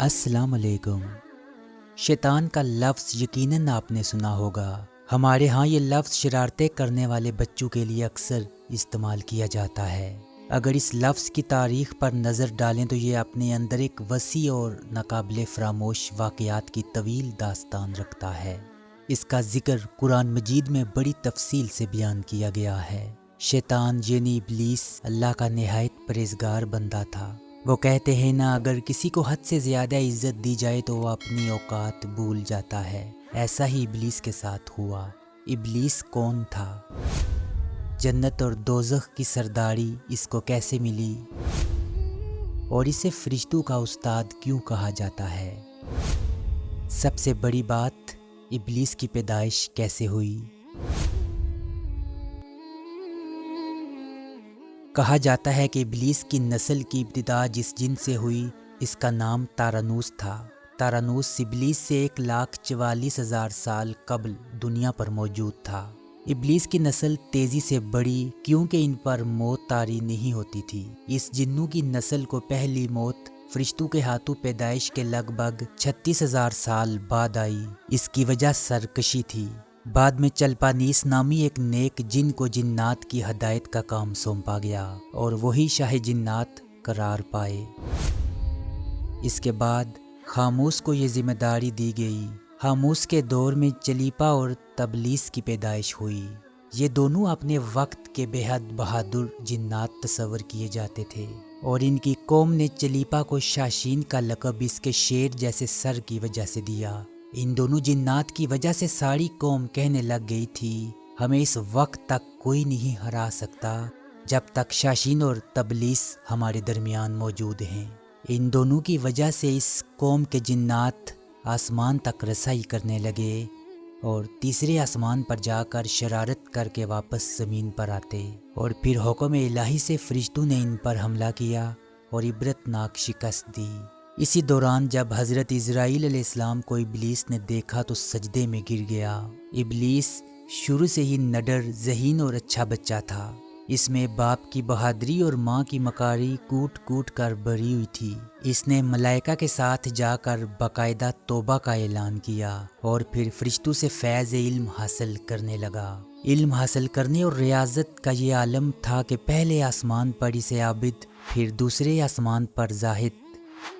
السلام علیکم۔ شیطان کا لفظ یقیناً آپ نے سنا ہوگا۔ ہمارے ہاں یہ لفظ شرارتیں کرنے والے بچوں کے لیے اکثر استعمال کیا جاتا ہے۔ اگر اس لفظ کی تاریخ پر نظر ڈالیں تو یہ اپنے اندر ایک وسیع اور ناقابل فراموش واقعات کی طویل داستان رکھتا ہے۔ اس کا ذکر قرآن مجید میں بڑی تفصیل سے بیان کیا گیا ہے۔ شیطان یعنی ابلیس اللہ کا نہایت پرہیزگار بندہ تھا۔ وہ کہتے ہیں نا، اگر کسی کو حد سے زیادہ عزت دی جائے تو وہ اپنی اوقات بھول جاتا ہے۔ ایسا ہی ابلیس کے ساتھ ہوا۔ ابلیس کون تھا؟ جنت اور دوزخ کی سرداری اس کو کیسے ملی؟ اور اسے فرشتوں کا استاد کیوں کہا جاتا ہے؟ سب سے بڑی بات، ابلیس کی پیدائش کیسے ہوئی؟ کہا جاتا ہے کہ ابلیس کی نسل کی ابتدا جس جن سے ہوئی اس کا نام تارانوس تھا۔ تارانوس ابلیس سے 1,44,000 سال قبل دنیا پر موجود تھا۔ ابلیس کی نسل تیزی سے بڑھی کیونکہ ان پر موت طاری نہیں ہوتی تھی۔ اس جنوں کی نسل کو پہلی موت فرشتوں کے ہاتھوں پیدائش کے لگ بھگ 36,000 سال بعد آئی۔ اس کی وجہ سرکشی تھی۔ بعد میں چلپانیس نامی ایک نیک جن کو جنات کی ہدایت کا کام سونپا گیا اور وہی شاہ جنات قرار پائے۔ اس کے بعد خاموس کو یہ ذمہ داری دی گئی۔ خاموس کے دور میں چلیپا اور تبلیس کی پیدائش ہوئی۔ یہ دونوں اپنے وقت کے بے حد بہادر جنات تصور کیے جاتے تھے اور ان کی قوم نے چلیپا کو شاشین کا لقب اس کے شیر جیسے سر کی وجہ سے دیا۔ ان دونوں جنات کی وجہ سے ساری قوم کہنے لگ گئی تھی، ہمیں اس وقت تک کوئی نہیں ہرا سکتا جب تک شاشین اور تبلیس ہمارے درمیان موجود ہیں۔ ان دونوں کی وجہ سے اس قوم کے جنات آسمان تک رسائی کرنے لگے اور تیسرے آسمان پر جا کر شرارت کر کے واپس زمین پر آتے، اور پھر حکم الہی سے فرشتوں نے ان پر حملہ کیا اور عبرتناک شکست دی۔ اسی دوران جب حضرت اسرائیل علیہ السلام کو ابلیس نے دیکھا تو سجدے میں گر گیا۔ ابلیس شروع سے ہی نڈر، ذہین اور اچھا بچہ تھا۔ اس میں باپ کی بہادری اور ماں کی مکاری کوٹ کوٹ کر بھری ہوئی تھی۔ اس نے ملائکہ کے ساتھ جا کر باقاعدہ توبہ کا اعلان کیا اور پھر فرشتوں سے فیض علم حاصل کرنے لگا۔ علم حاصل کرنے اور ریاضت کا یہ عالم تھا کہ پہلے آسمان پر اسے عابد، پھر دوسرے آسمان پر زاہد،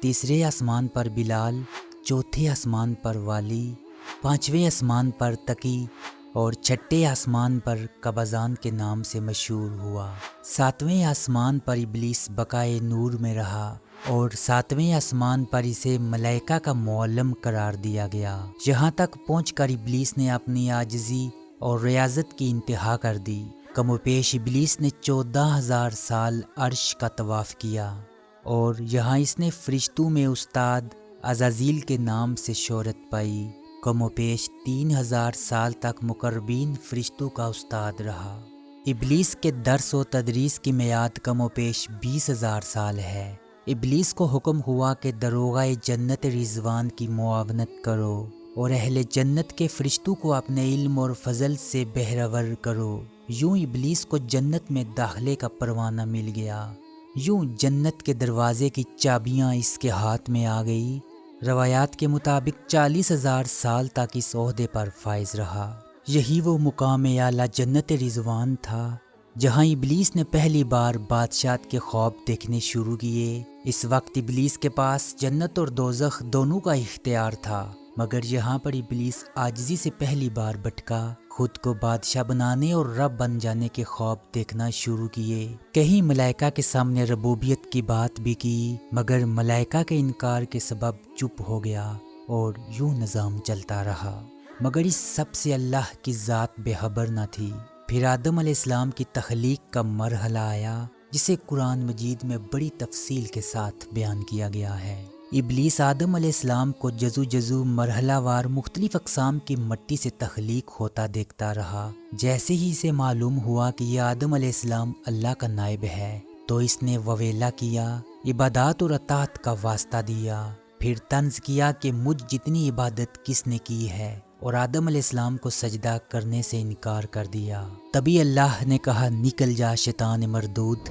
تیسرے آسمان پر بلال، چوتھے آسمان پر والی، پانچویں آسمان پر تقی اور چھٹے آسمان پر قبضان کے نام سے مشہور ہوا۔ ساتویں آسمان پر ابلیس بقائے نور میں رہا اور ساتویں آسمان پر اسے ملائکہ کا معلم قرار دیا گیا۔ یہاں تک پہنچ کر ابلیس نے اپنی عاجزی اور ریاضت کی انتہا کر دی۔ کم و بیش ابلیس نے 14,000 سال عرش کا طواف کیا اور یہاں اس نے فرشتوں میں استاد عزازیل کے نام سے شہرت پائی۔ کم و بیش 3,000 سال تک مقربین فرشتوں کا استاد رہا۔ ابلیس کے درس و تدریس کی میعاد کم و بیش 20,000 سال ہے۔ ابلیس کو حکم ہوا کہ دروغہ جنت رضوان کی معاونت کرو اور اہل جنت کے فرشتوں کو اپنے علم اور فضل سے بہرور کرو۔ یوں ابلیس کو جنت میں داخلے کا پروانہ مل گیا۔ یوں جنت کے دروازے کی چابیاں اس کے ہاتھ میں آ گئی۔ روایات کے مطابق 40,000 سال تک اس عہدے پر فائز رہا۔ یہی وہ مقام اعلیٰ جنت رضوان تھا جہاں ابلیس نے پہلی بار بادشاہت کے خواب دیکھنے شروع کیے۔ اس وقت ابلیس کے پاس جنت اور دوزخ دونوں کا اختیار تھا، مگر یہاں پر ابلیس عاجزی سے پہلی بار بھٹکا، خود کو بادشاہ بنانے اور رب بن جانے کے خواب دیکھنا شروع کیے۔ کہیں ملائکہ کے سامنے ربوبیت کی بات بھی کی، مگر ملائکہ کے انکار کے سبب چپ ہو گیا اور یوں نظام چلتا رہا۔ مگر اس سب سے اللہ کی ذات بے خبر نہ تھی۔ پھر آدم علیہ السلام کی تخلیق کا مرحلہ آیا جسے قرآن مجید میں بڑی تفصیل کے ساتھ بیان کیا گیا ہے۔ ابلیس آدم علیہ السلام کو جزو مرحلہ وار مختلف اقسام کی مٹی سے تخلیق ہوتا دیکھتا رہا۔ جیسے ہی اسے معلوم ہوا کہ یہ آدم علیہ السلام اللہ کا نائب ہے تو اس نے وویلا کیا، عبادات اور اطاعت کا واسطہ دیا، پھر طنز کیا کہ مجھ جتنی عبادت کس نے کی ہے اور آدم علیہ السلام کو سجدہ کرنے سے انکار کر دیا۔ تبھی اللہ نے کہا نکل جا شیطان مردود۔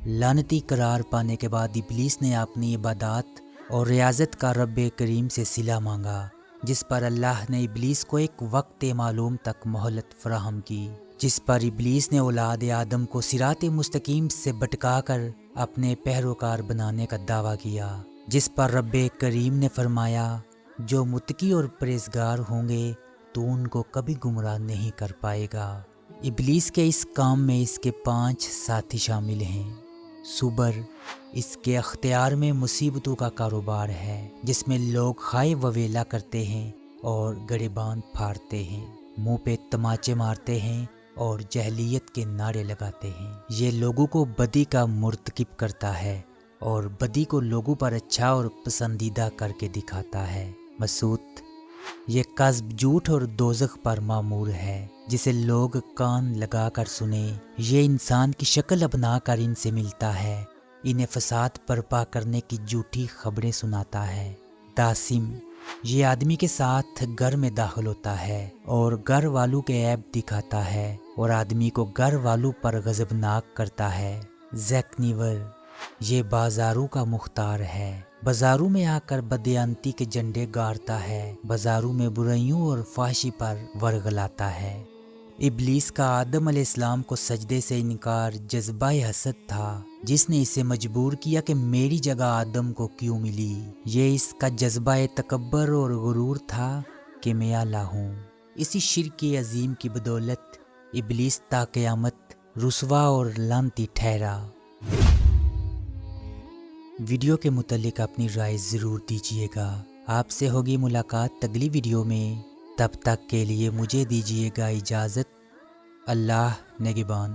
لعنتی قرار پانے کے بعد ابلیس نے اپنی عبادات اور ریاضت کا رب کریم سے صلہ مانگا، جس پر اللہ نے ابلیس کو ایک وقت معلوم تک مہلت فراہم کی، جس پر ابلیس نے اولاد آدم کو صراط مستقیم سے بھٹکا کر اپنے پیروکار بنانے کا دعویٰ کیا، جس پر رب کریم نے فرمایا جو متقی اور پرہیزگار ہوں گے تو ان کو کبھی گمراہ نہیں کر پائے گا۔ ابلیس کے اس کام میں اس کے 5 ساتھی شامل ہیں۔ صبر، اس کے اختیار میں مصیبتوں کا کاروبار ہے، جس میں لوگ خائے وویلا کرتے ہیں اور گریبان پھاڑتے ہیں، منہ پہ تماچے مارتے ہیں اور جہلیت کے نعرے لگاتے ہیں۔ یہ لوگوں کو بدی کا مرتکب کرتا ہے اور بدی کو لوگوں پر اچھا اور پسندیدہ کر کے دکھاتا ہے۔ مسعود، یہ کذب، جھوٹ اور دوزخ پر معمور ہے، جسے لوگ کان لگا کر سنیں۔ یہ انسان کی شکل اپنا کر ان سے ملتا ہے، انہیں فساد برپا کرنے کی جھوٹی خبریں سناتا ہے۔ داسم، یہ آدمی کے ساتھ گھر میں داخل ہوتا ہے اور گھر والوں کے عیب دکھاتا ہے اور آدمی کو گھر والوں پر غضبناک کرتا ہے۔ زیکنیور، یہ بازاروں کا مختار ہے، بازاروں میں آ کر بدیانتی کے جھنڈے گاڑتا ہے، بازاروں میں برائیوں اور فحاشی پر ورغلاتا ہے۔ ابلیس کا آدم علیہ السلام کو سجدے سے انکار جذبہ حسد تھا، جس نے اسے مجبور کیا کہ میری جگہ آدم کو کیوں ملی۔ یہ اس کا جذبہ تکبر اور غرور تھا کہ میں اعلیٰ ہوں۔ اسی شرک عظیم کی بدولت ابلیس تا قیامت رسوا اور لعنتی ٹھہرا۔ ویڈیو کے متعلق اپنی رائے ضرور دیجیے گا۔ آپ سے ہوگی ملاقات اگلی ویڈیو میں، تب تک کے لیے مجھے دیجیے گا اجازت۔ اللہ نگہبان۔